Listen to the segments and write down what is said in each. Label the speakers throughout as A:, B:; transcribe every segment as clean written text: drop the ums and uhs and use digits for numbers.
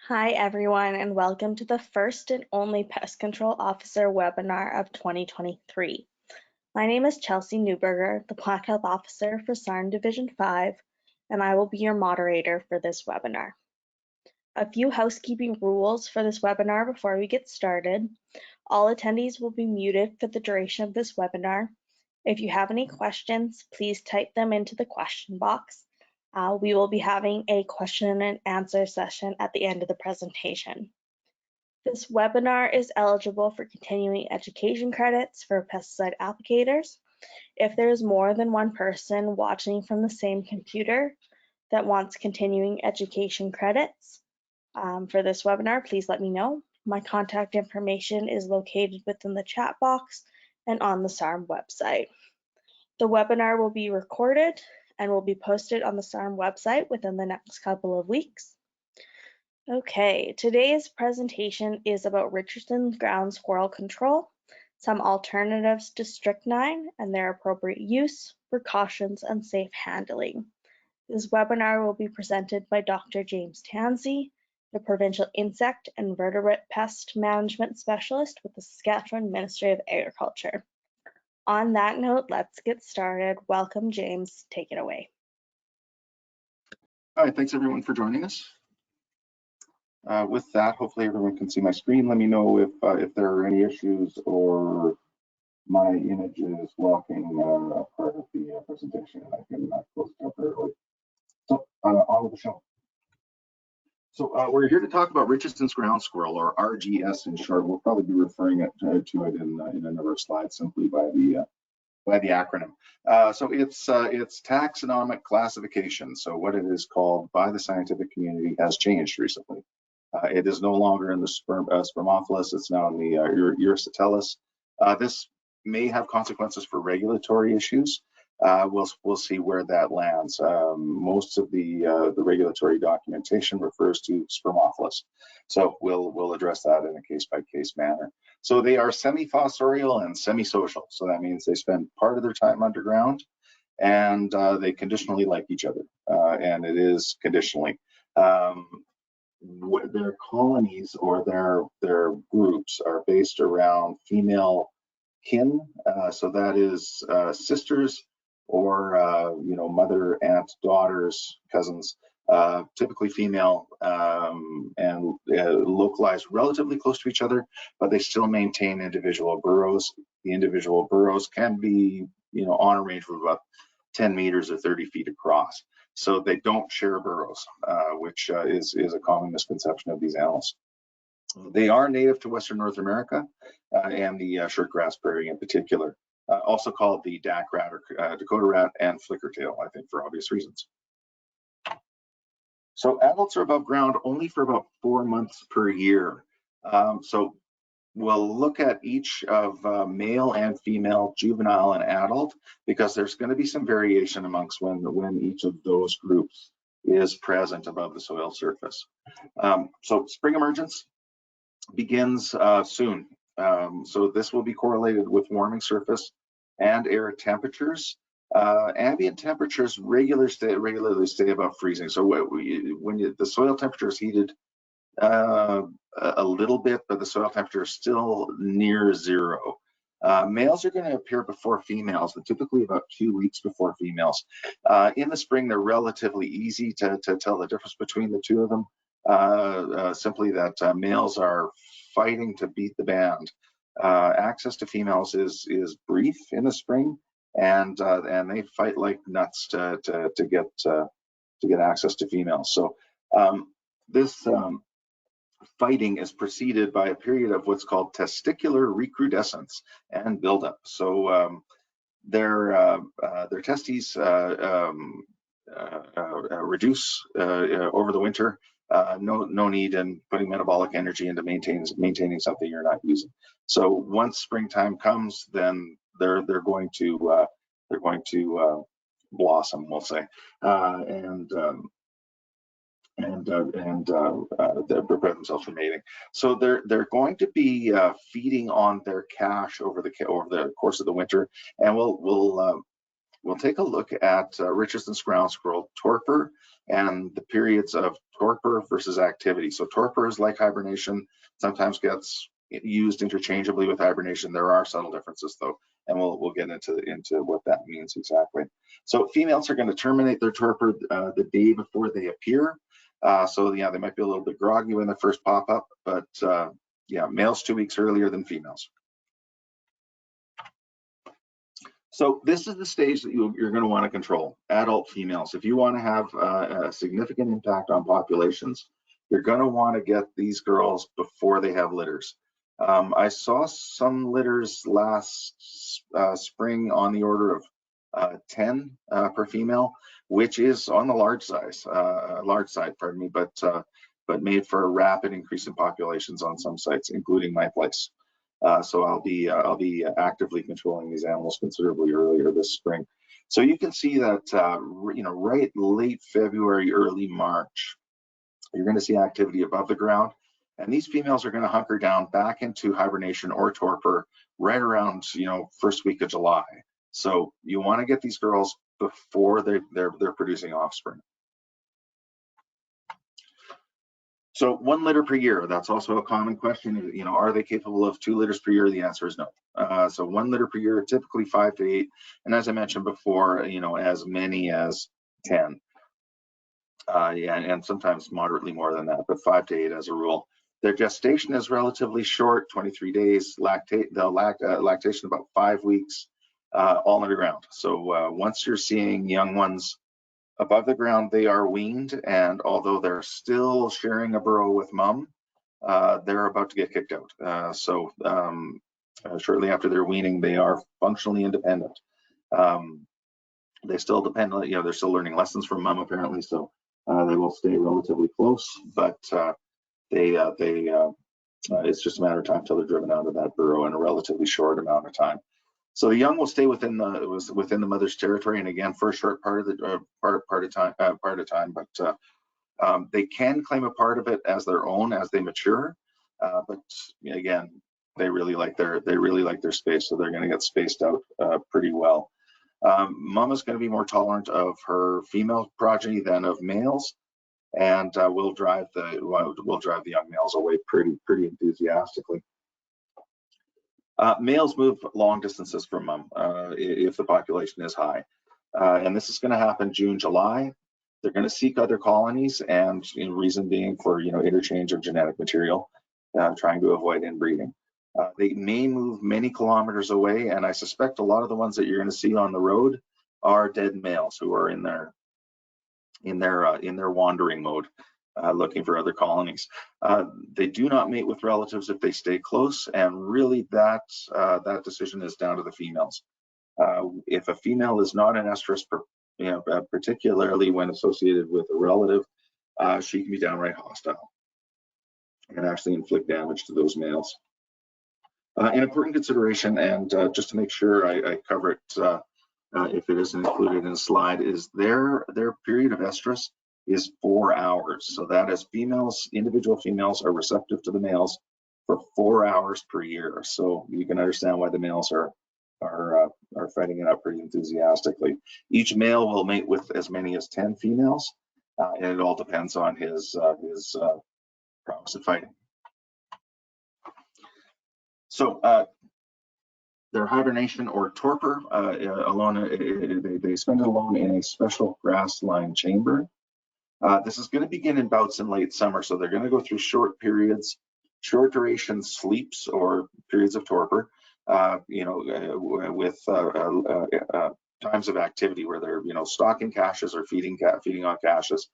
A: Hi everyone, and welcome to the first and only Pest Control Officer webinar of 2023. My name is Chelsea Newberger, the Plant Health Officer for SARM Division 5, and I will be your moderator for this webinar. A few housekeeping rules for this webinar before we get started. All attendees will be muted for the duration of this webinar. If you have any questions, please type them into the question box. We will be having a question and answer session at the end of the presentation. This webinar is eligible for continuing education credits for pesticide applicators. If there is more than one person watching from the same computer that wants continuing education credits for this webinar, please let me know. My contact information is located within the chat box and on the SARM website. The webinar will be recorded and will be posted on the SARM website within the next couple of weeks. Okay, today's presentation is about Richardson ground squirrel control, some alternatives to strychnine and their appropriate use, precautions, and safe handling. This webinar will be presented by Dr. James Tansey, the Provincial Insect and Vertebrate Pest Management Specialist with the Saskatchewan Ministry of Agriculture. On that note, let's get started. Welcome, James. Take it away.
B: All right, thanks everyone for joining us. With that, hopefully everyone can see my screen. Let me know if there are any issues or my image is blocking part of the presentation. I can close it up early. So on with the show. So we're here to talk about Richardson's ground squirrel, or RGS in short. We'll probably be referring to it in another slide simply by the acronym. So it's taxonomic classification. So what it is called by the scientific community has changed recently. It is no longer in the Spermophilus, it's now in the Urositellus. This may have consequences for regulatory issues. We'll see where that lands. Most of the regulatory documentation refers to Spermophilus. So we'll address that in a case-by-case manner. So they are semi-fossorial and semi-social. So that means they spend part of their time underground and they conditionally like each other. And it is conditionally. Their colonies or their groups are based around female kin. So that is sisters or mother, aunt, daughters, cousins, typically female, and localized relatively close to each other, but they still maintain individual burrows. The individual burrows can be, on a range of about 10 meters or 30 feet across. So they don't share burrows, which is a common misconception of these animals. They are native to Western North America and the shortgrass prairie in particular, also called the Dak rat or Dakota rat and flickertail, I think for obvious reasons. So adults are above ground only for about 4 months per year. So we'll look at each of male and female, juvenile and adult, because there's going to be some variation amongst when each of those groups is present above the soil surface. So spring emergence begins soon. So this will be correlated with warming surface and air temperatures. Ambient temperatures regularly stay above freezing. So when the soil temperature is heated a little bit, but the soil temperature is still near zero. Males are going to appear before females, but typically about 2 weeks before females. In the spring, they're relatively easy to tell the difference between the two of them. Simply that males are fighting to beat the band. Access to females is brief in the spring, and they fight like nuts to get access to females. So this fighting is preceded by a period of what's called testicular recrudescence and buildup. So their testes reduce over the winter. No need in putting metabolic energy into maintaining something you're not using. So once springtime comes, then they're going to blossom, we'll say, and prepare themselves for mating. So they're going to be feeding on their cache over the course of the winter, and we'll we'll take a look at Richardson's ground squirrel torpor and the periods of torpor versus activity. So torpor is like hibernation, sometimes gets used interchangeably with hibernation. There are subtle differences though, and we'll get into what that means exactly. So females are going to terminate their torpor the day before they appear. So yeah, they might be a little bit groggy when they first pop up, but yeah, males 2 weeks earlier than females. So this is the stage that you're going to want to control, adult females. If you want to have a significant impact on populations, you're going to want to get these girls before they have litters. I saw some litters last spring on the order of 10 per female, which is on the large side, pardon me, but made for a rapid increase in populations on some sites, including my place. So I'll be actively controlling these animals considerably earlier this spring. So you can see that right late February, early March, you're going to see activity above the ground, and these females are going to hunker down back into hibernation or torpor right around first week of July. So you want to get these girls before they're producing offspring. So 1 litter per year, that's also a common question. Are they capable of 2 litters per year? The answer is no. So 1 litter per year, typically 5 to 8. And as I mentioned before, as many as 10. Yeah, and sometimes moderately more than that, but 5 to 8 as a rule. Their gestation is relatively short, 23 days. Lactation about 5 weeks, all underground. So once you're seeing young ones above the ground, they are weaned, and although they're still sharing a burrow with mom, they're about to get kicked out. So shortly after their weaning, they are functionally independent. They still depend on, they're still learning lessons from mom apparently, so they will stay relatively close, but it's just a matter of time till they're driven out of that burrow in a relatively short amount of time. So the young will stay within the mother's territory, and again for a short part of time. But they can claim a part of it as their own as they mature. But again, they really like their space, so they're going to get spaced out pretty well. Mama's going to be more tolerant of her female progeny than of males, and will drive the young males away pretty enthusiastically. Males move long distances from mom if the population is high. And this is going to happen June, July. They're going to seek other colonies, and reason being for interchange of genetic material, trying to avoid inbreeding. They may move many kilometers away, and I suspect a lot of the ones that you're going to see on the road are dead males who are in their wandering mode. Looking for other colonies. They do not mate with relatives if they stay close, and really that decision is down to the females. If a female is not an estrus, particularly when associated with a relative, she can be downright hostile and actually inflict damage to those males. An important consideration, and just to make sure I cover it if it isn't included in the slide, is their period of estrus is 4 hours. So that is individual females are receptive to the males for 4 hours per year. So you can understand why the males are fighting it out pretty enthusiastically. Each male will mate with as many as 10 females, and it all depends on his prowess at fighting. So their hibernation or torpor alone, they spend it alone in a special grass-lined chamber. This is going to begin in bouts in late summer, so they're going to go through short periods, short duration sleeps or periods of torpor, with times of activity where they're stalking caches or feeding on caches.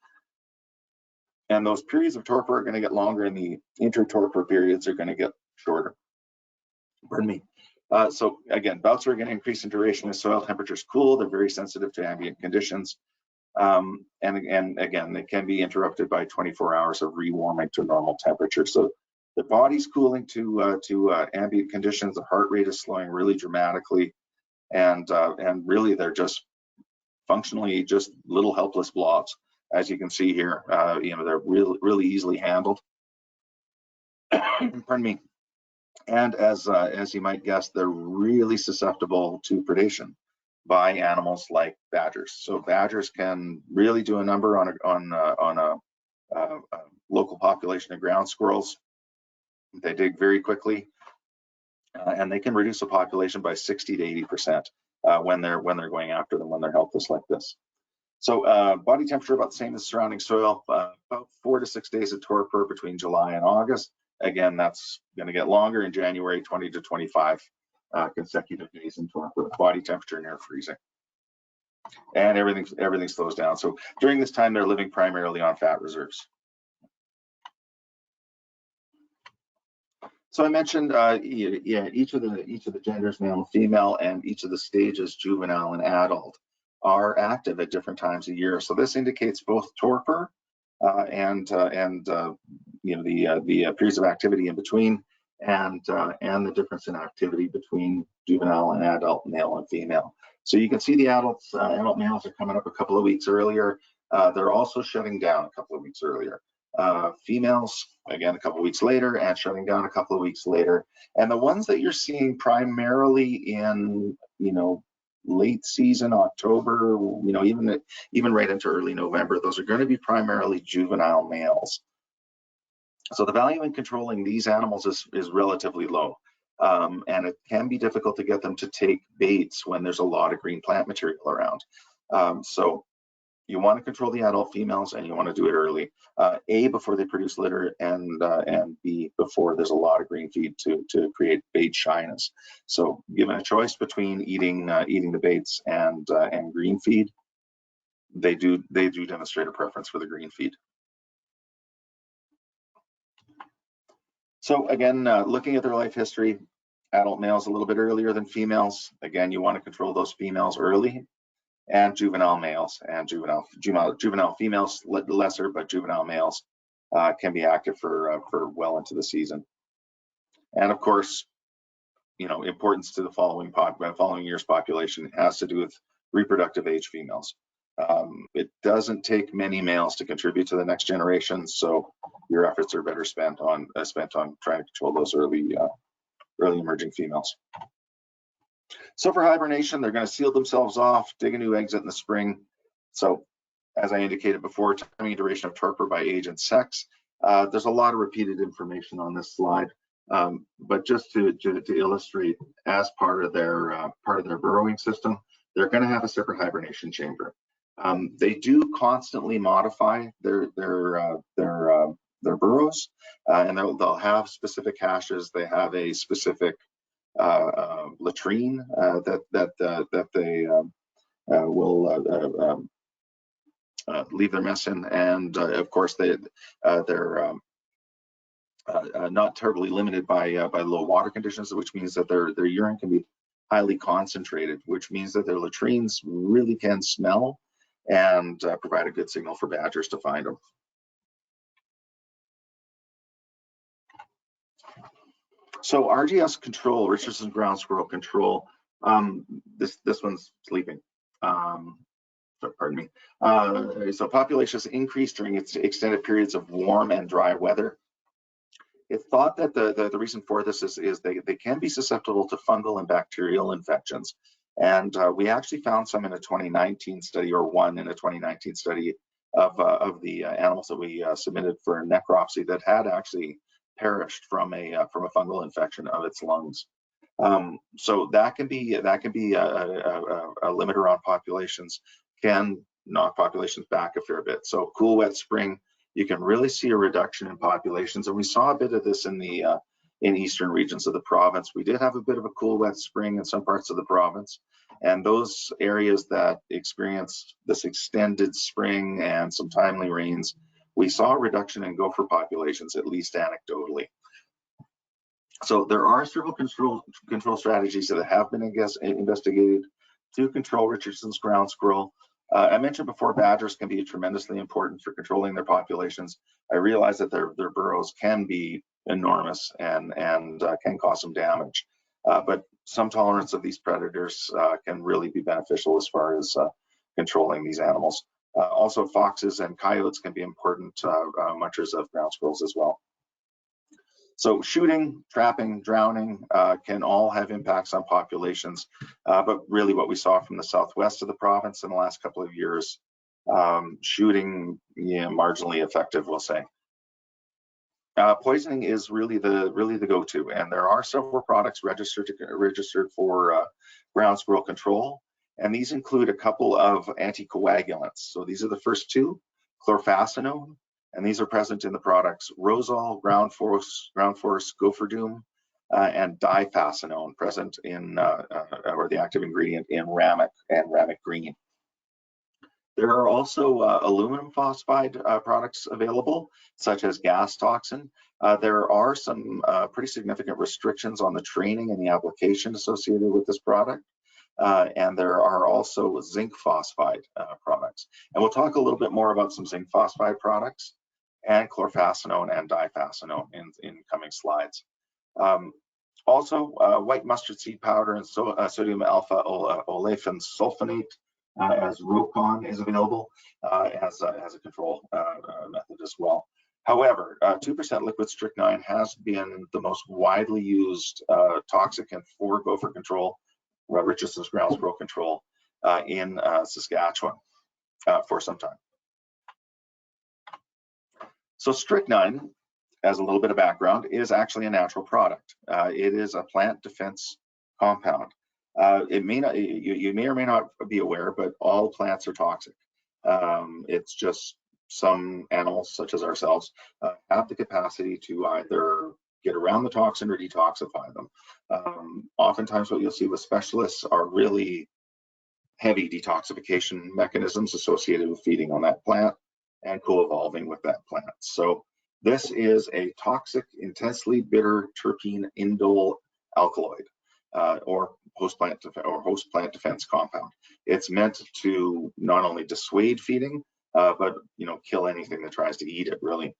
B: And those periods of torpor are going to get longer, and the inter-torpor periods are going to get shorter. Pardon me. So again, bouts are going to increase in duration as soil temperatures cool. They're very sensitive to ambient conditions. And again, they can be interrupted by 24 hours of rewarming to normal temperature. So the body's cooling to ambient conditions. The heart rate is slowing really dramatically, and really they're just functionally just little helpless blobs, as you can see here. They're really easily handled. Pardon me. And as you might guess, they're really susceptible to predation. by animals like badgers. So badgers can really do a number on a local population of ground squirrels. They dig very quickly, and they can reduce a population by 60 to 80% when they're going after them when they're helpless like this. So body temperature about the same as surrounding soil, about 4 to 6 days of torpor between July and August. Again, that's going to get longer in January, 20 to 25 consecutive days in torpor, body temperature near freezing. And everything slows down. So during this time, they're living primarily on fat reserves. So I mentioned each of the genders, male and female, and each of the stages, juvenile and adult, are active at different times a year. So this indicates both torpor and the periods of activity in between, and the difference in activity between juvenile and adult, male and female. So you can see the adult males are coming up a couple of weeks earlier. They're also shutting down a couple of weeks earlier. Females, again, a couple of weeks later, and shutting down a couple of weeks later. And the ones that you're seeing primarily in, late season, October, even right into early November, those are going to be primarily juvenile males. So the value in controlling these animals is relatively low. And it can be difficult to get them to take baits when there's a lot of green plant material around. So you want to control the adult females, and you want to do it early. A, before they produce litter, and B, before there's a lot of green feed to create bait shyness. So given a choice between eating the baits and green feed, they do demonstrate a preference for the green feed. So again, looking at their life history, adult males a little bit earlier than females. Again, you want to control those females early, and juvenile males and juvenile females lesser, but juvenile males can be active for well into the season. And of course, importance to the following year's population has to do with reproductive age females. It doesn't take many males to contribute to the next generation, so your efforts are better spent on trying to control those early emerging females. So for hibernation, they're going to seal themselves off, dig a new exit in the spring. So as I indicated before, timing and duration of torpor by age and sex. There's a lot of repeated information on this slide, but just to illustrate, as part of their burrowing system, they're going to have a separate hibernation chamber. They do constantly modify their burrows, and they'll have specific caches. They have a specific latrine that they will leave their mess in, and of course they're not terribly limited by low water conditions, which means that their urine can be highly concentrated, which means that their latrines really can smell and provide a good signal for badgers to find them. So RGS control, Richardson ground squirrel control, this one's sleeping. Pardon me. So populations increase during extended periods of warm and dry weather. It's thought that the reason for this is they can be susceptible to fungal and bacterial infections. And we actually found some in a 2019 study, or one in a 2019 study of the animals that we submitted for necropsy that had actually perished from a fungal infection of its lungs. So that can be a limiter on populations, can knock populations back a fair bit. So cool, wet spring, you can really see a reduction in populations, and we saw a bit of this in the eastern regions of the province. We did have a bit of a cool, wet spring in some parts of the province, and those areas that experienced this extended spring and some timely rains, we saw a reduction in gopher populations, at least anecdotally. So there are several control strategies that have been investigated to control Richardson's ground squirrel. I mentioned before, badgers can be tremendously important for controlling their populations. I realize that their burrows can be enormous and can cause some damage, but some tolerance of these predators can really be beneficial as far as controlling these animals. Also, foxes and coyotes can be important munchers of ground squirrels as well. So shooting, trapping, drowning can all have impacts on populations, but really what we saw from the southwest of the province in the last couple of years, shooting, marginally effective, we'll say. Poisoning is really the go-to, and there are several products registered for ground squirrel control, and these include a couple of anticoagulants. So these are the first two, chlorphacinone, and these are present in the products Rosol, Ground Force, Gopher Doom, and diphacinone, present in or the active ingredient in Ramic and Ramic Green. There are also aluminum phosphide products available, such as gas toxin. There are some pretty significant restrictions on the training and the application associated with this product. And there are also zinc phosphide products. And we'll talk a little bit more about some zinc phosphide products and chlorphacinone and diphacinone in coming slides. Also, white mustard seed powder and sodium alpha olefin sulfonate as Rocon is available as a control method as well. However, 2% liquid strychnine has been the most widely used toxicant for gopher control, Richardson's ground squirrel control in Saskatchewan for some time. So strychnine, as a little bit of background, is actually a natural product. It is a plant defense compound. It may not, you may or may not be aware, but all plants are toxic. It's just some animals, such as ourselves, have the capacity to either get around the toxin or detoxify them. Oftentimes what you'll see with specialists are really heavy detoxification mechanisms associated with feeding on that plant and co-evolving with that plant. So this is a toxic, intensely bitter terpene indole alkaloid. Or host plant defense compound. It's meant to not only dissuade feeding, but kill anything that tries to eat it, really.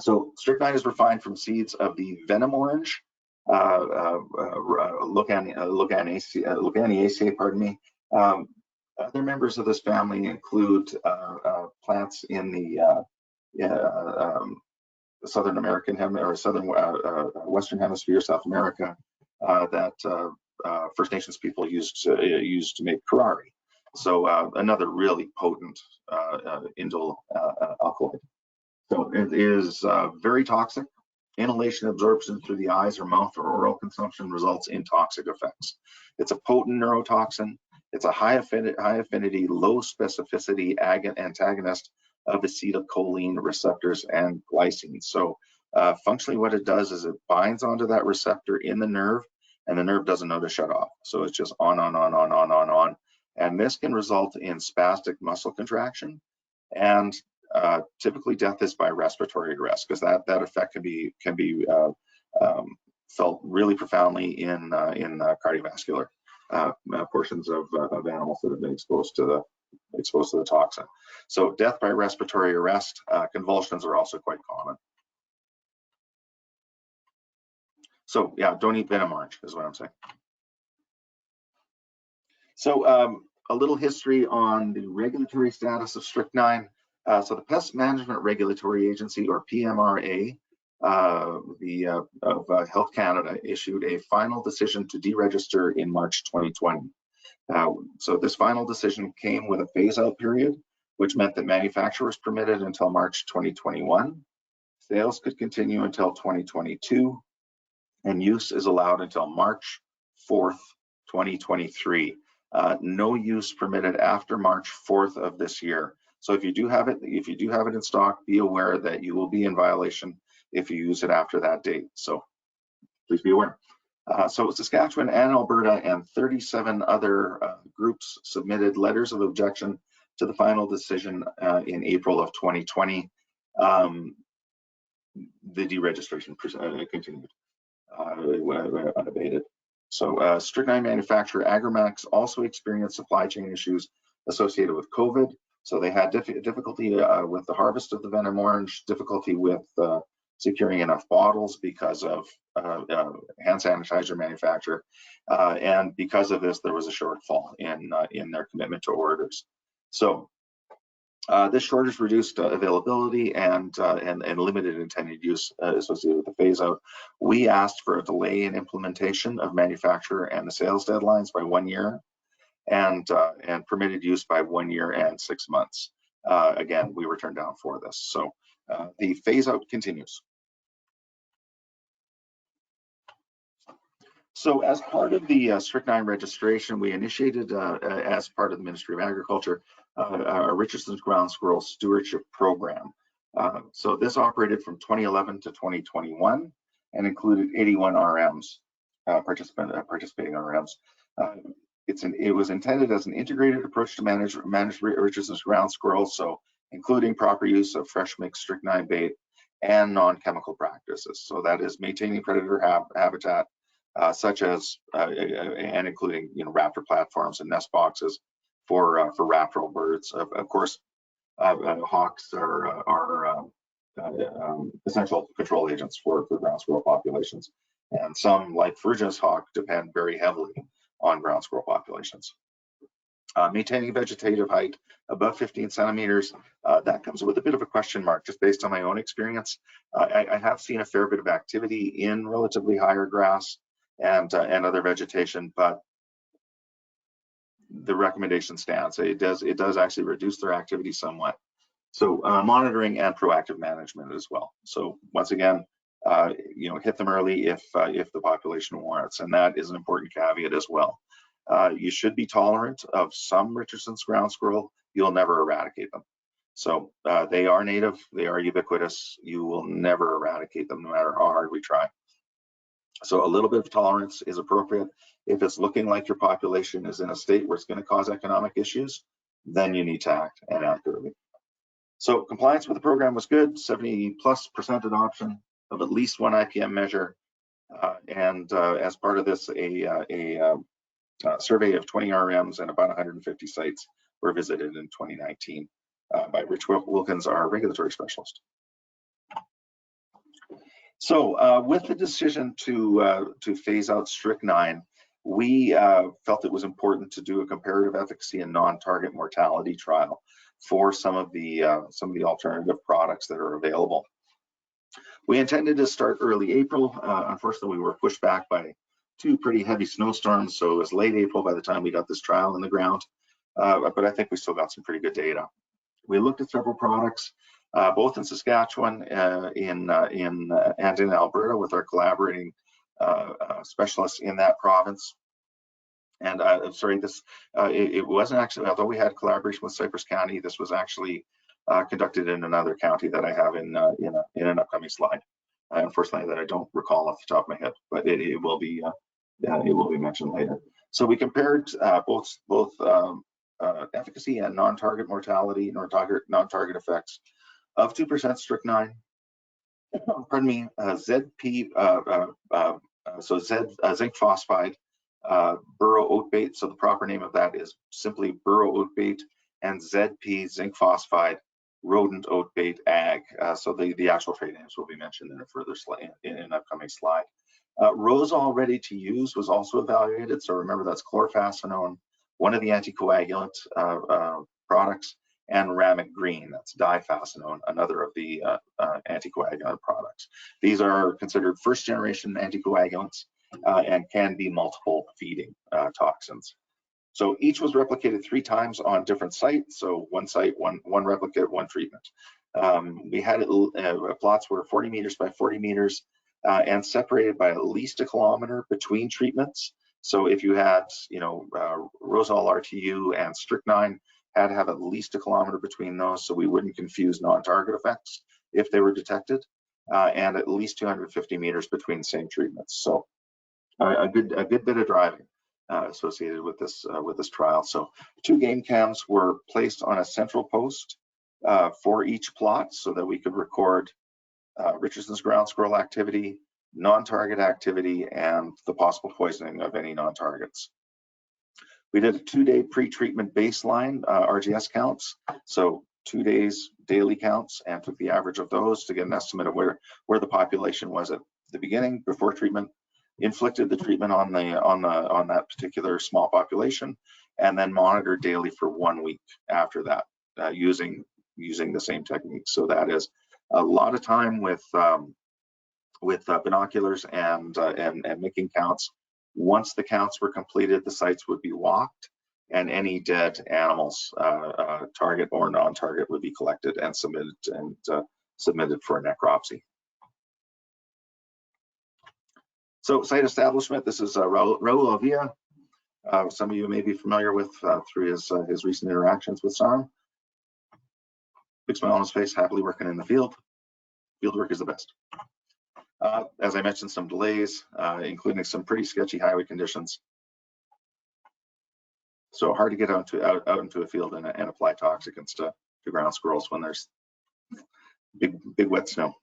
B: So strychnine is refined from seeds of the venom orange, Luganaceae, pardon me. Other members of this family include plants in the Southern American or Southern Western Hemisphere, South America, that First Nations people used to make curare. So another really potent indole alkaloid. So it is very toxic. Inhalation, absorption through the eyes or mouth or oral consumption results in toxic effects. It's a potent neurotoxin. It's a high affinity, low specificity antagonist of acetylcholine receptors and glycine. So functionally what it does is it binds onto that receptor in the nerve, and the nerve doesn't know to shut off. So it's just on. And this can result in spastic muscle contraction, and typically death is by respiratory arrest, because that effect can be felt really profoundly in cardiovascular portions of animals that have been exposed to the toxin. So death by respiratory arrest, convulsions are also quite common. So yeah, don't eat venom orange is what I'm saying. So a little history on the regulatory status of strychnine. So the Pest Management Regulatory Agency, or PMRA, of Health Canada, issued a final decision to deregister in March 2020. So this final decision came with a phase-out period, which meant that manufacture was permitted until March 2021. Sales could continue until 2022, and use is allowed until March 4th, 2023. No use permitted after March 4th of this year. So if you do have it in stock, be aware that you will be in violation if you use it after that date. So please be aware. So Saskatchewan and Alberta and 37 other groups submitted letters of objection to the final decision in April of 2020. The deregistration continued unabated. So strychnine manufacturer Agramax also experienced supply chain issues associated with COVID. So they had difficulty with the harvest of the venom orange, difficulty with securing enough bottles because of hand sanitizer manufacture, and because of this, there was a shortfall in their commitment to orders. So This shortage reduced availability and limited intended use associated with the phase out. We asked for a delay in implementation of manufacturer and the sales deadlines by 1 year, and permitted use by 1 year and 6 months. Again, we were turned down for this. So the phase out continues. So as part of the Strychnine registration, we initiated, as part of the Ministry of Agriculture, a Richardson's Ground Squirrel Stewardship Program. So this operated from 2011 to 2021 and included 81 RMs, participating RMs. It was intended as an integrated approach to manage Richardson's ground squirrels, so including proper use of fresh mixed strychnine bait and non-chemical practices. So that is maintaining predator habitat, such as and including raptor platforms and nest boxes for raptorial birds. Of course, hawks are essential control agents for ground squirrel populations, and some, like Phrygia's hawk, depend very heavily on ground squirrel populations. Maintaining vegetative height above 15 centimeters, that comes with a bit of a question mark, just based on my own experience. I have seen a fair bit of activity in relatively higher grass and other vegetation, but the recommendation stands. It does actually reduce their activity somewhat. So monitoring and proactive management as well. So once again, hit them early if the population warrants, and that is an important caveat as well. You should be tolerant of some Richardson's ground squirrel. You'll never eradicate them. So they are native, they are ubiquitous. You will never eradicate them, no matter how hard we try. So a little bit of tolerance is appropriate. If it's looking like your population is in a state where it's going to cause economic issues, then you need to act, and act early. So compliance with the program was good, 70+% adoption of at least one IPM measure, and as part of this, a survey of 20 RMs and about 150 sites were visited in 2019 by Rich Wilkins, our regulatory specialist. So with the decision to phase out strychnine, we felt it was important to do a comparative efficacy and non-target mortality trial for some of the alternative products that are available. We intended to start early April. Unfortunately, we were pushed back by 2 pretty heavy snowstorms, so it was late April by the time we got this trial in the ground. But I think we still got some pretty good data. We looked at several products, both in Saskatchewan and in Alberta, with our collaborating specialists in that province. And sorry, it wasn't actually, although we had collaboration with Cypress County, this was actually conducted in another county that I have in an upcoming slide. Unfortunately, that I don't recall off the top of my head, but it will be mentioned later. So we compared both efficacy and non-target mortality, non-target effects of 2% strychnine. Pardon me, ZP, so zinc phosphide, burrow oat bait. So the proper name of that is simply burrow oat bait, and ZP, zinc phosphide, rodent oat bait ag. So the actual trade names will be mentioned in a further slide, in an upcoming slide. Rosol ready to use was also evaluated. So remember, that's chlorphacinone, one of the anticoagulant products, and Ramic Green, that's diphacinone, another of the anticoagulant products. These are considered first generation anticoagulants and can be multiple feeding toxins. So each was replicated 3 times on different sites. So one site, one replicate, one treatment. We had plots were 40 meters by 40 meters and separated by at least 1 kilometer between treatments. So if you had, Rosol RTU and strychnine, had to have at least 1 kilometer between those, so we wouldn't confuse non-target effects if they were detected, and at least 250 meters between the same treatments. So a good bit of driving associated with this trial. So 2 game cams were placed on a central post for each plot, so that we could record Richardson's ground squirrel activity, non-target activity, and the possible poisoning of any non-targets. We did a 2-day pre-treatment baseline RGS counts, so 2 days daily counts, and took the average of those to get an estimate of where the population was at the beginning before treatment. Inflicted the treatment on that particular small population, and then monitored daily for 1 week after that, using using the same technique. So that is a lot of time with binoculars and making counts. Once the counts were completed, the sites would be walked, and any dead animals, target or non-target, would be collected and submitted for a necropsy. So site establishment, this is Raul Avia. Some of you may be familiar with through his recent interactions with SARM. Big smile on his face, happily working in the field. Field work is the best. As I mentioned, some delays, including some pretty sketchy highway conditions. So hard to get out into a field and apply toxicants to ground squirrels when there's big wet snow.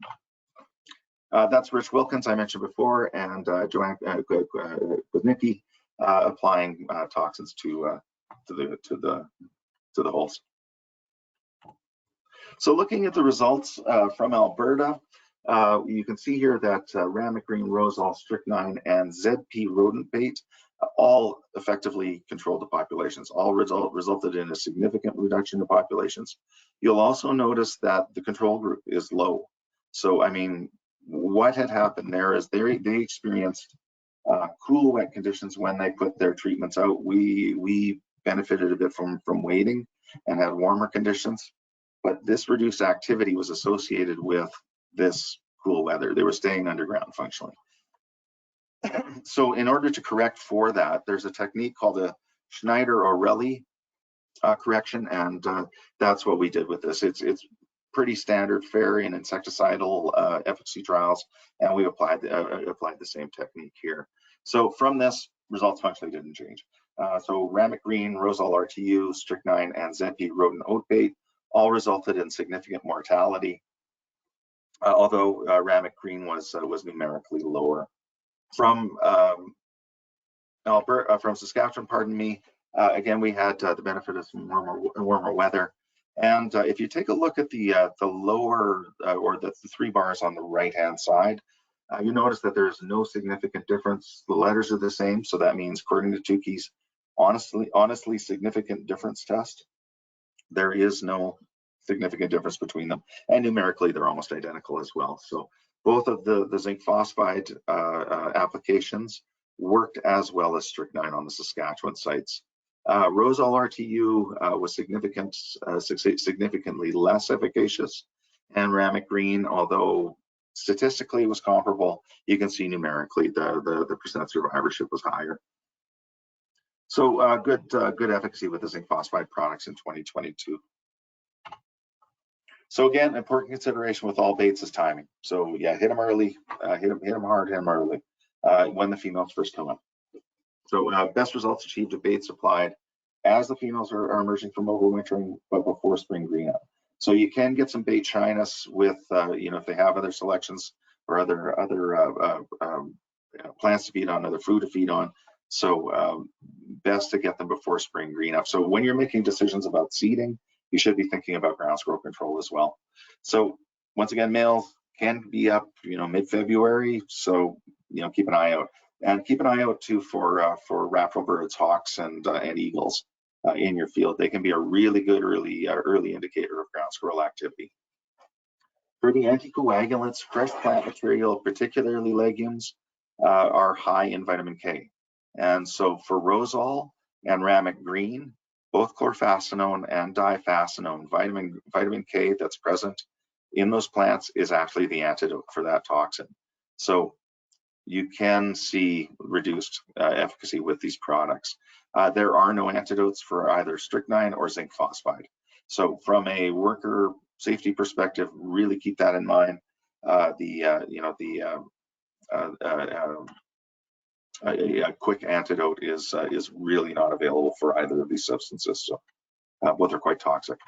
B: That's Rich Wilkins, I mentioned before, and Joanne Kuznicki applying toxins to the holes. So looking at the results from Alberta, you can see here that Ramagreen, Rosol, Strychnine, and ZP rodent bait all effectively controlled the populations, all resulted in a significant reduction in populations. You'll also notice that the control group is low. So, I mean, what had happened there is they experienced cool, wet conditions when they put their treatments out. We benefited a bit from waiting and had warmer conditions, but this reduced activity was associated with this cool weather. They were staying underground functionally. So in order to correct for that, there's a technique called a Schneider-Orelli correction, and that's what we did with this. It's pretty standard fare in insecticidal efficacy trials, and we applied the same technique here. So from this, results functionally didn't change. So Ramagreen, Rosol RTU, Strychnine, and ZP rodent oat bait all resulted in significant mortality, although Ramagreen was numerically lower. From Saskatchewan, pardon me, again, we had the benefit of some warmer weather. And if you take a look at the lower or the 3 bars on the right-hand side, you notice that there's no significant difference. The letters are the same, so that means, according to Tukey's honestly significant difference test, there is no significant difference between them. And numerically, they're almost identical as well. So both of the zinc phosphide applications worked as well as Strychnine on the Saskatchewan sites. Rosol RTU was significantly less efficacious, and Ramagreen, although statistically was comparable, you can see numerically the percent survivorship was higher. So good efficacy with the zinc phosphide products in 2022. So again, important consideration with all baits is timing. So yeah, hit them early, hit them hard, hit them early when the females first come up. So best results achieved with baits applied as the females are emerging from overwintering, but before spring green up. So you can get some bait shyness with, if they have other selections or other plants to feed on, other food to feed on. So best to get them before spring green up. So when you're making decisions about seeding, you should be thinking about ground squirrel control as well. So once again, males can be up, mid-February. So, keep an eye out, and keep an eye out too for rattlebirds, hawks, and eagles in your field. They can be a really good early indicator of ground squirrel activity. For the anticoagulants, fresh plant material, particularly legumes, are high in vitamin K. And so for Rosol and Ramagreen, both chlorfascinone and difascinone, vitamin K that's present in those plants is actually the antidote for that toxin. So you can see reduced efficacy with these products. There are no antidotes for either strychnine or zinc phosphide. So from a worker safety perspective, really keep that in mind. A quick antidote is really not available for either of these substances. So both are quite toxic.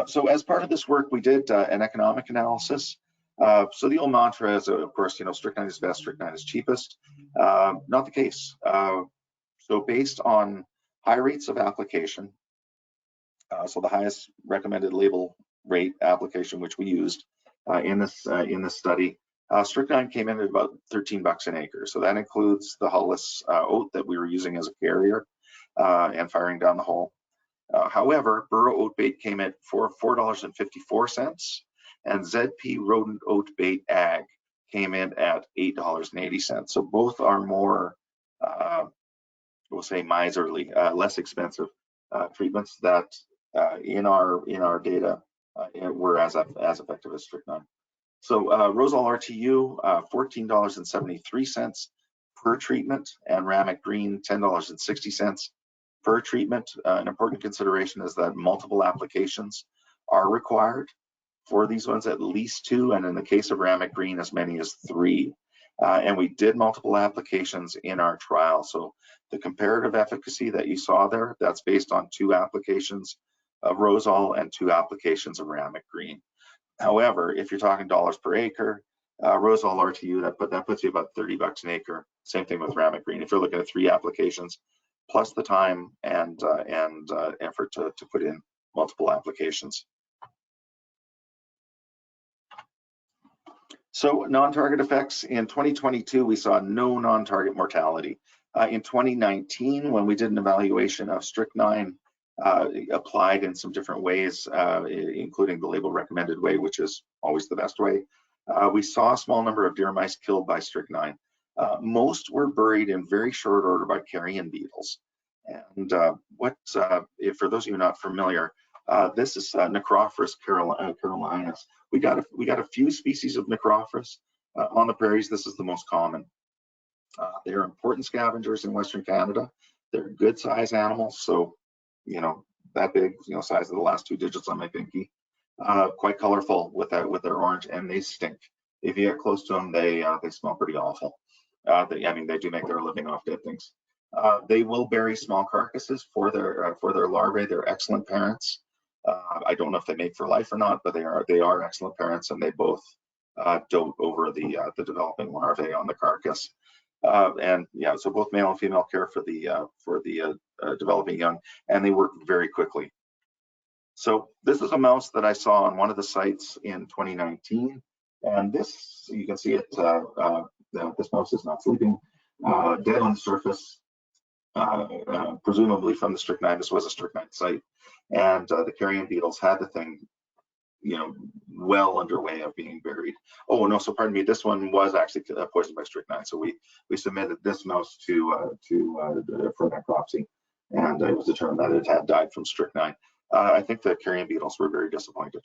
B: So as part of this work, we did an economic analysis. So the old mantra is, of course, strychnine is best, strychnine is cheapest. Not the case. So based on high rates of application, so the highest recommended label rate application, which we used in this study, strychnine came in at about $13 an acre. So that includes the hulless oat that we were using as a carrier and firing down the hole. However, burrow oat bait came at $4.54, and ZP rodent oat bait ag came in at $8.80. So both are more, we'll say, miserly, less expensive treatments that in our data were as effective as strychnine. So Rosol RTU, $14.73 per treatment, and Ramic Green, $10.60 per treatment. An important consideration is that multiple applications are required. For these ones, at least 2, and in the case of Ramic Green, as many as 3. And we did multiple applications in our trial. So the comparative efficacy that you saw there, that's based on 2 applications of Rosol and 2 applications of Ramic Green. However, if you're talking dollars per acre, Rosol RTU, that puts you about $30 an acre. Same thing with Ramic Green. If you're looking at 3 applications, plus the time and effort to put in multiple applications. So non-target effects, in 2022, we saw no non-target mortality. In 2019, when we did an evaluation of strychnine applied in some different ways, including the label recommended way, which is always the best way, we saw a small number of deer mice killed by strychnine. Most were buried in very short order by carrion beetles. And for those of you not familiar, this is Necrophorus carolinus. We got a few species of Necrophorus on the prairies. This is the most common. They are important scavengers in Western Canada. They're good size animals, so that big, size of the last 2 digits on my pinky. Quite colorful with their orange, and they stink. If you get close to them, they smell pretty awful. They do make their living off dead things. They will bury small carcasses for their larvae. They're excellent parents. I don't know if they mate for life or not, but they are excellent parents, and they both dote over the developing larvae on the carcass. So both male and female care for the developing young, and they work very quickly. So this is a mouse that I saw on one of the sites in 2019, and this, you can see it. This mouse is not sleeping, dead on the surface, presumably from the strychnine. This was a strychnine site, and the carrion beetles had the thing, well underway of being buried. Oh no, so pardon me. This one was actually poisoned by strychnine. So we submitted this mouse for necropsy, and it was determined that it had died from strychnine. I think the carrion beetles were very disappointed.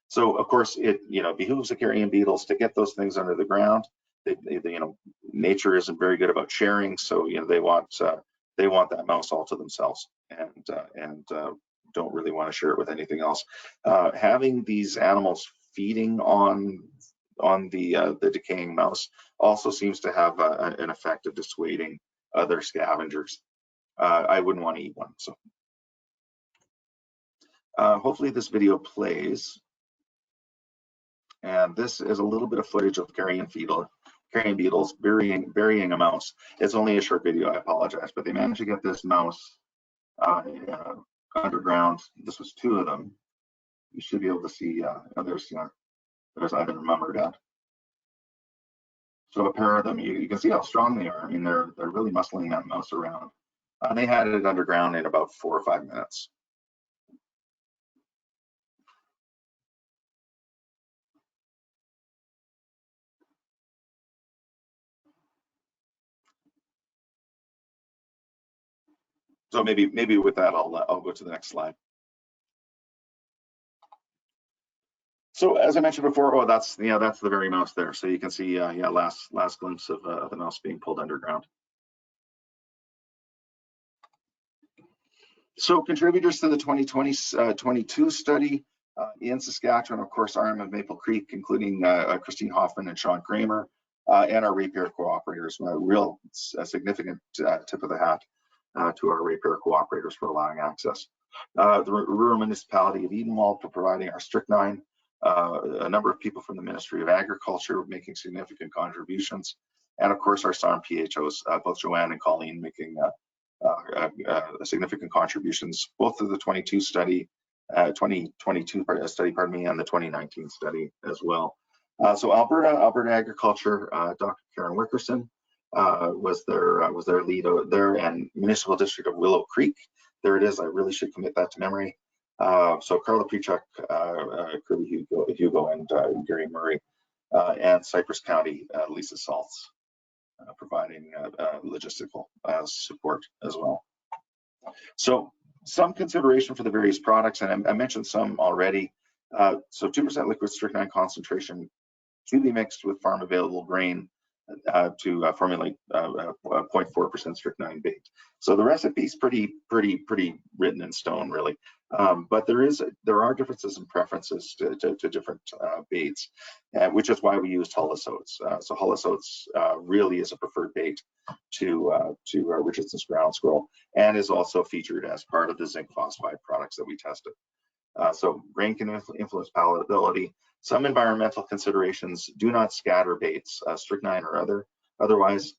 B: So of course it behooves the carrion beetles to get those things under the ground. Nature isn't very good about sharing, so they want that mouse all to themselves, and don't really want to share it with anything else. Having these animals feeding on the decaying mouse also seems to have an effect of dissuading other scavengers. I wouldn't want to eat one. So hopefully this video plays. And this is a little bit of footage of carrion beetles burying a mouse. It's only a short video, I apologize, but they managed to get this mouse underground. This was 2 of them. You should be able to see, there's either mom or dad. So a pair of them, you can see how strong they are. I mean, they're really muscling that mouse around. They had it underground in about 4 or 5 minutes. So maybe with that, I'll go to the next slide. So as I mentioned before, that's the very mouse there. So you can see, last glimpse of the mouse being pulled underground. So contributors to the 2022 study in Saskatchewan, of course, RM of Maple Creek, including Christine Hoffman and Sean Kramer, and our rapier cooperators. A significant tip of the hat to our rapier cooperators for allowing access. The rural municipality of Edenwald for providing our strychnine. A number of people from the Ministry of Agriculture making significant contributions, and of course our SARM PHOs, both Joanne and Colleen making significant contributions, both to the 2022 study, and the 2019 study as well. So Alberta Agriculture, Dr. Karen Wickerson was their lead out there, and Municipal District of Willow Creek, There it is. I really should commit that to memory. So Carla Prechuk, Kirby Hugo, and Gary Murray, and Cypress County, Lisa Saltz, providing logistical support as well. So some consideration for the various products, and I mentioned some already. So 2% liquid strychnine concentration to be mixed with farm available grain to formulate 0.4% strychnine bait. So the recipe is pretty written in stone, really. But there are differences in preferences to different baits, which is why we used Hullis oats. So Hullis oats really is a preferred bait to Richardson's ground squirrel, and is also featured as part of the zinc phosphide products that we tested. So grain can influence palatability. Some environmental considerations: do not scatter baits, strychnine or otherwise.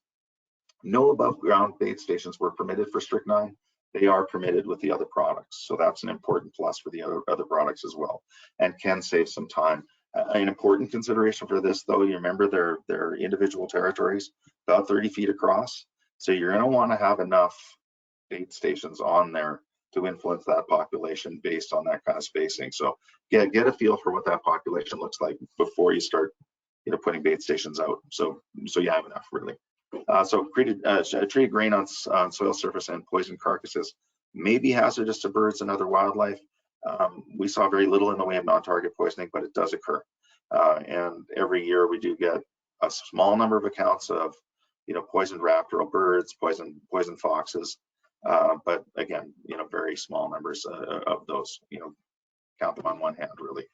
B: No above ground bait stations were permitted for strychnine. They are permitted with the other products. So that's an important plus for the other products as well, and can save some time. An important consideration for this, though, you remember their individual territories, about 30 feet across. So you're going to want to have enough bait stations on there to influence that population based on that kind of spacing. So get a feel for what that population looks like before you start, putting bait stations out. So you have enough, really. So treated grain on soil surface and poison carcasses may be hazardous to birds and other wildlife. We saw very little in the way of non-target poisoning, but it does occur. And every year we do get a small number of accounts of, poisoned raptorial birds, poisoned foxes. But again, very small numbers of those, count them on one hand, really.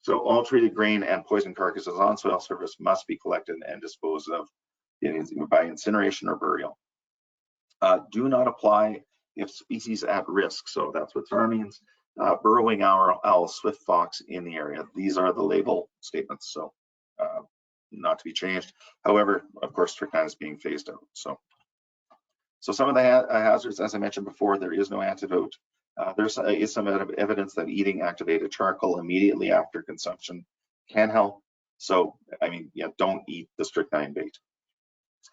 B: So all treated grain and poison carcasses on soil surface must be collected and disposed of by incineration or burial. Do not apply if species at risk. So that's what SAR means. Burrowing owl, swift fox in the area. These are the label statements, so not to be changed. However, of course, strychnine is being phased out. So some of the hazards, as I mentioned before, there is no antidote. There is some evidence that eating activated charcoal immediately after consumption can help. So, I mean, don't eat the strychnine bait.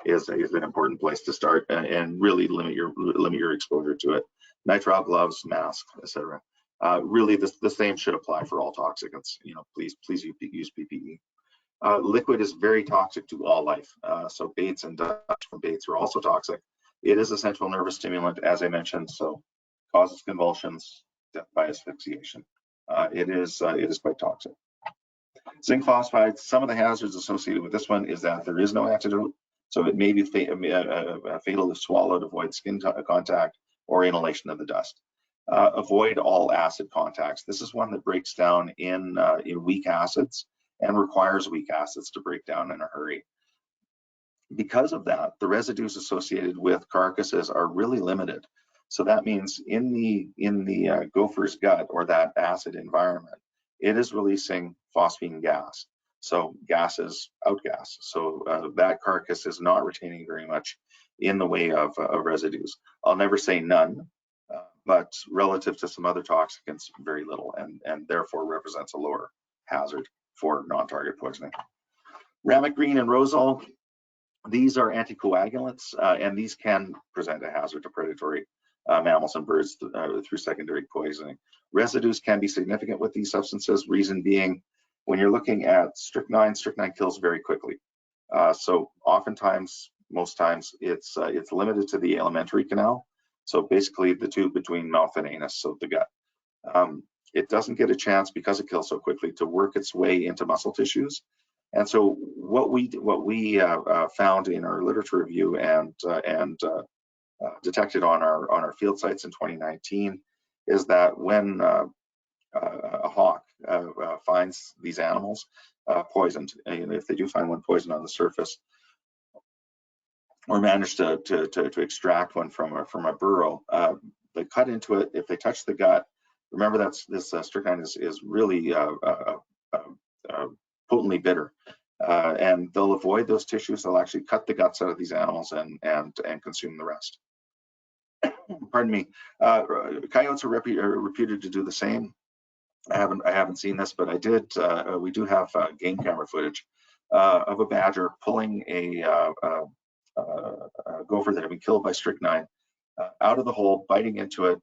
B: Is an important place to start, and really limit your exposure to it. Nitrile gloves, mask, etc. Really, the same should apply for all toxicants. Please use PPE. Liquid is very toxic to all life. So baits and dust from baits are also toxic. It is a central nervous stimulant, as I mentioned, so causes convulsions, death by asphyxiation. It is quite toxic. Zinc phosphide, some of the hazards associated with this one is that there is no antidote. So it may be fatal if swallowed. Avoid skin contact or inhalation of the dust. Avoid all acid contacts. This is one that breaks down in weak acids and requires weak acids to break down in a hurry. Because of that, the residues associated with carcasses are really limited. So that means in the gopher's gut, or that acid environment, it is releasing phosphine gas. So gases outgas. So that carcass is not retaining very much in the way of residues. I'll never say none, but relative to some other toxicants, very little, and therefore represents a lower hazard for non-target poisoning. Ramet green and rosol, these are anticoagulants, and these can present a hazard to predatory mammals and birds through secondary poisoning. Residues can be significant with these substances, reason being, when you're looking at strychnine kills very quickly. So oftentimes, most times, it's limited to the alimentary canal. So basically the tube between mouth and anus, so the gut. It doesn't get a chance, because it kills so quickly, to work its way into muscle tissues. And so what we found in our literature review and detected on our field sites in 2019 is that when a hawk finds these animals poisoned, and if they do find one poisoned on the surface, or manage to extract one from a burrow, they cut into it. If they touch the gut, remember that this strychnine is really potently bitter, and they'll avoid those tissues. They'll actually cut the guts out of these animals and consume the rest. Pardon me. Coyotes are reputed to do the same. I haven't seen this, but I did. We do have game camera footage of a badger pulling a gopher that had been killed by strychnine out of the hole, biting into it,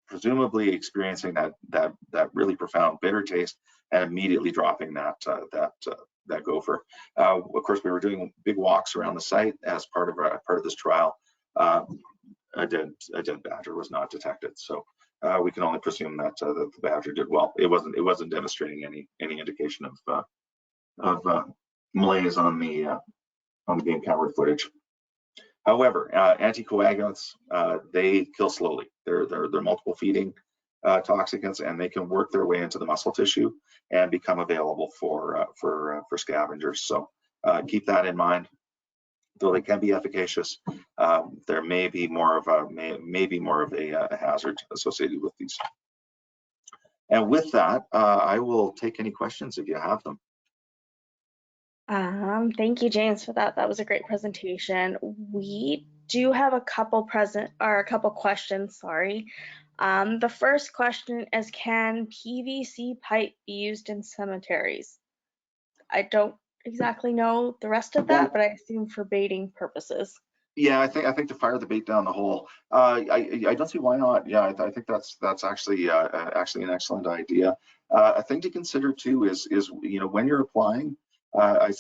B: presumably experiencing that really profound bitter taste and immediately dropping that gopher. Of course, we were doing big walks around the site as part of this trial. A dead badger was not detected, so we can only presume that the badger did well. It wasn't demonstrating any indication of malaise on the game camera footage. However, anticoagulants, they kill slowly. They're multiple feeding toxicants, and they can work their way into the muscle tissue and become available for scavengers. So keep that in mind. Though they can be efficacious, there may be more of a hazard associated with these. And with that, I will take any questions if you have them.
A: Thank you, James, for that. That was a great presentation. We do have a couple questions, sorry. The first question is, can PVC pipe be used in cemeteries? I don't exactly know the rest of that, but I assume for baiting purposes.
B: Yeah, I think to fire the bait down the hole. I don't see why not. Yeah, I think that's actually an excellent idea. A thing to consider too is when you're applying. I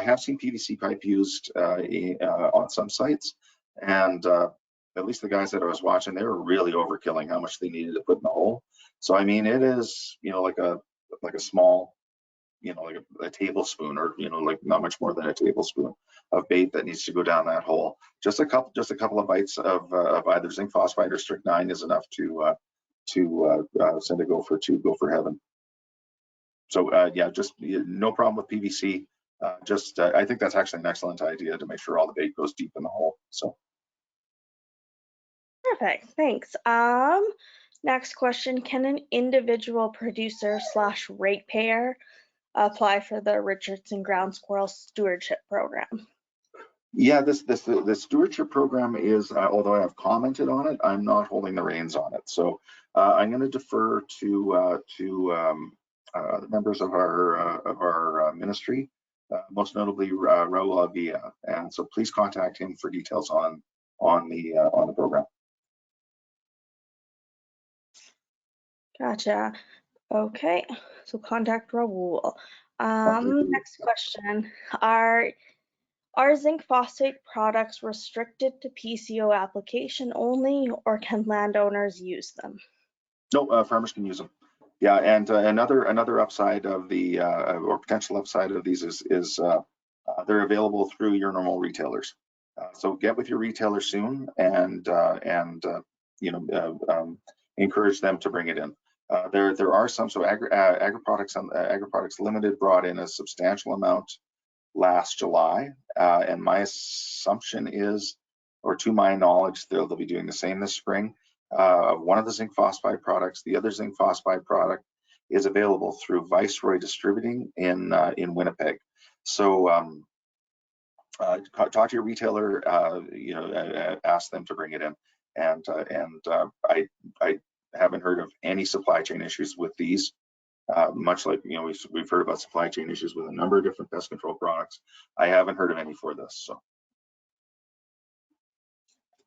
B: have seen PVC pipe used on some sites, and at least the guys that I was watching, they were really overkilling how much they needed to put in the hole. So I mean, it is like a small, like a tablespoon, or like not much more than a tablespoon of bait that needs to go down that hole. Just a couple of bites of either zinc phosphide or strychnine is enough to send a gopher to gopher heaven. So yeah, just no problem with PVC. I think that's actually an excellent idea to make sure all the bait goes deep in the hole. So
A: perfect, thanks. Next question: can an individual producer / ratepayer apply for the Richardson Ground Squirrel Stewardship Program?
B: Yeah, the stewardship program is, although I have commented on it, I'm not holding the reins on it. So I'm going to defer to the members of our ministry, most notably Raul Avia, and so please contact him for details on the program.
A: Gotcha. Okay, so contact Raul. Next question: Are zinc phosphate products restricted to PCO application only, or can landowners use them?
B: No, farmers can use them. Yeah, and another upside of the or potential upside of these is they're available through your normal retailers. So get with your retailer soon and encourage them to bring it in. There are some, so Agri-Products Limited brought in a substantial amount last July, and my assumption is, or to my knowledge, they'll be doing the same this spring. One of the zinc phosphide products, the other zinc phosphide product, is available through Viceroy Distributing in Winnipeg. So talk to your retailer, ask them to bring it in, and I haven't heard of any supply chain issues with these. Much like we've heard about supply chain issues with a number of different pest control products, I haven't heard of any for this. So,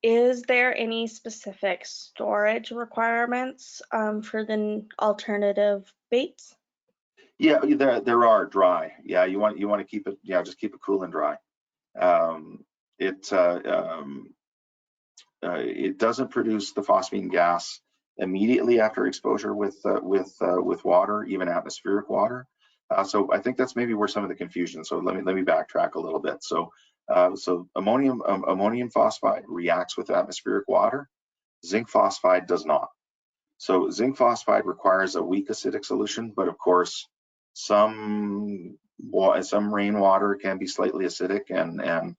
A: is there any specific storage requirements for the alternative baits?
B: Yeah, there are dry. Yeah, you want to keep it. Yeah, just keep it cool and dry. It doesn't produce the phosphine gas immediately after exposure with water, even atmospheric water. So I think that's maybe where some of the confusion. So let me backtrack a little bit. So ammonium phosphide reacts with atmospheric water. Zinc phosphide does not. So zinc phosphide requires a weak acidic solution, but of course some rainwater can be slightly acidic and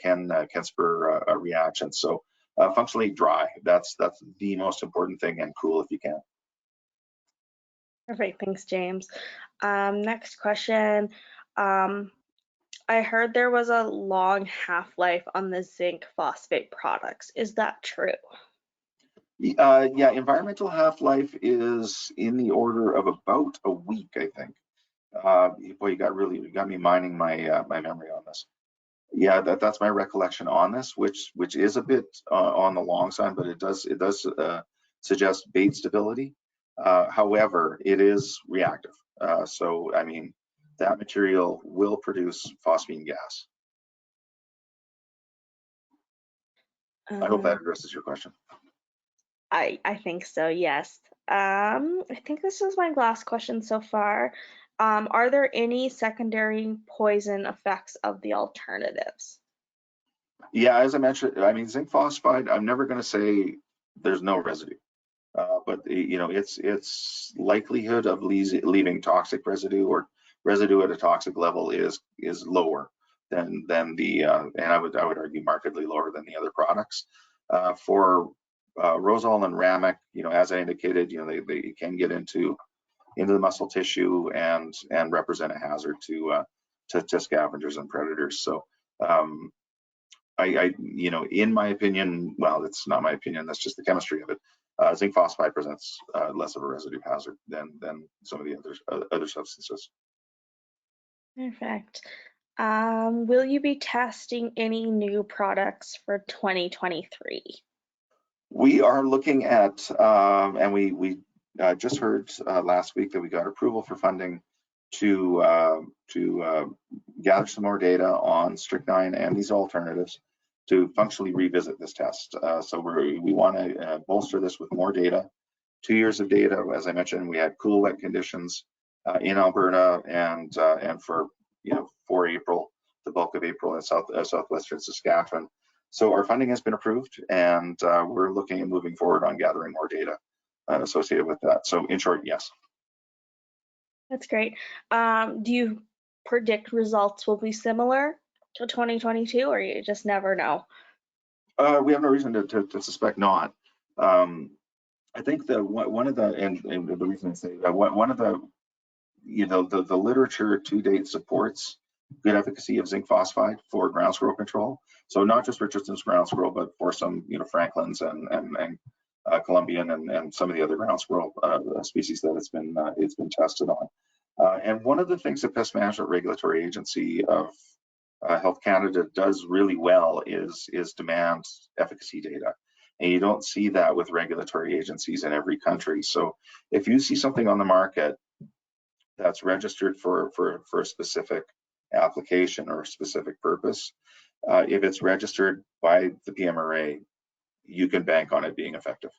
B: can spur a reaction. So functionally dry. That's the most important thing, and cool if you can.
A: Perfect, thanks, James. Next question. I heard there was a long half-life on the zinc phosphate products. Is that true?
B: Yeah, environmental half-life is in the order of about a week, I think. Boy, you got me mining my my memory on this. Yeah, that's my recollection on this, which is a bit on the long side, but it does suggest bait stability. However, it is reactive. So, I mean, that material will produce phosphine gas. I hope that addresses your question.
A: I think so, yes. I think this is my last question so far. Are there any secondary poison effects of the alternatives?
B: Yeah, as I mentioned, I mean, zinc phosphide, I'm never going to say there's no residue. But you know, its likelihood of leaving toxic residue or residue at a toxic level is lower than the and I would argue markedly lower than the other products. For Rosol and Ramic, you know, as I indicated, you know, they can get into the muscle tissue and represent a hazard to scavengers and predators. So you know, in my opinion, well, it's not my opinion, that's just the chemistry of it. Zinc phosphide presents less of a residue hazard than some of the other substances.
A: Perfect. Will you be testing any new products for 2023?
B: We are looking at, and we just heard last week that we got approval for funding to gather some more data on strychnine and these alternatives to functionally revisit this test. So we want to bolster this with more data. 2 years of data, as I mentioned, we had cool, wet conditions in Alberta and for, you know, for April, the bulk of April in southwestern Saskatchewan. So our funding has been approved, and we're looking at moving forward on gathering more data associated with that. So in short, yes.
A: That's great. Do you predict results will be similar to 2022, or you just never know?
B: We have no reason to suspect not. I think that one of the, and the reason I say that, one of the, you know, the literature to date supports good efficacy of zinc phosphide for ground squirrel control. So not just Richardson's ground squirrel, but for some, you know, Franklin's and Colombian and some of the other ground squirrel species that it's been tested on. And one of the things the Pest Management Regulatory Agency of Health Canada does really well is demand efficacy data. And you don't see that with regulatory agencies in every country. So if you see something on the market that's registered for a specific application or a specific purpose, if it's registered by the PMRA, you can bank on it being effective.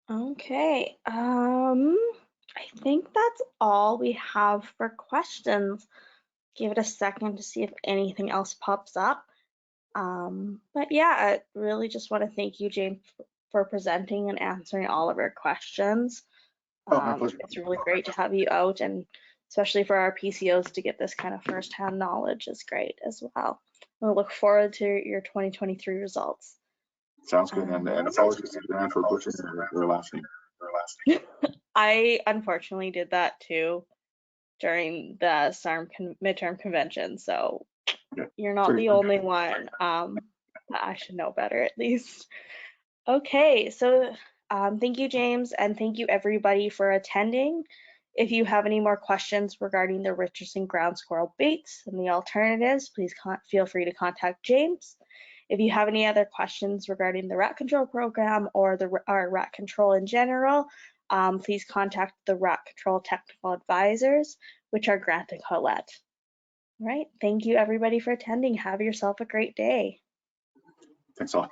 A: Okay, I think that's all we have for questions. Give it a second to see if anything else pops up. But yeah, I really just want to thank you, James, for presenting and answering all of our questions.
B: Oh, my pleasure.
A: It's really great to have you out, and especially for our PCOs to get this kind of firsthand knowledge is great as well. We look forward to your 2023 results.
B: Sounds good, and apologies to Dan for butchering your last name.
A: I unfortunately did that too during the SARM midterm convention, so
B: Yeah.
A: you're not the only one. I should know better at least. Okay, so thank you, James, and thank you everybody for attending. If you have any more questions regarding the Richardson ground squirrel baits and the alternatives, please feel free to contact James. If you have any other questions regarding the rat control program or our rat control in general, please contact the rat control technical advisors, which are Grant and Colette. All right, thank you everybody for attending. Have yourself a great day.
B: Thanks a lot.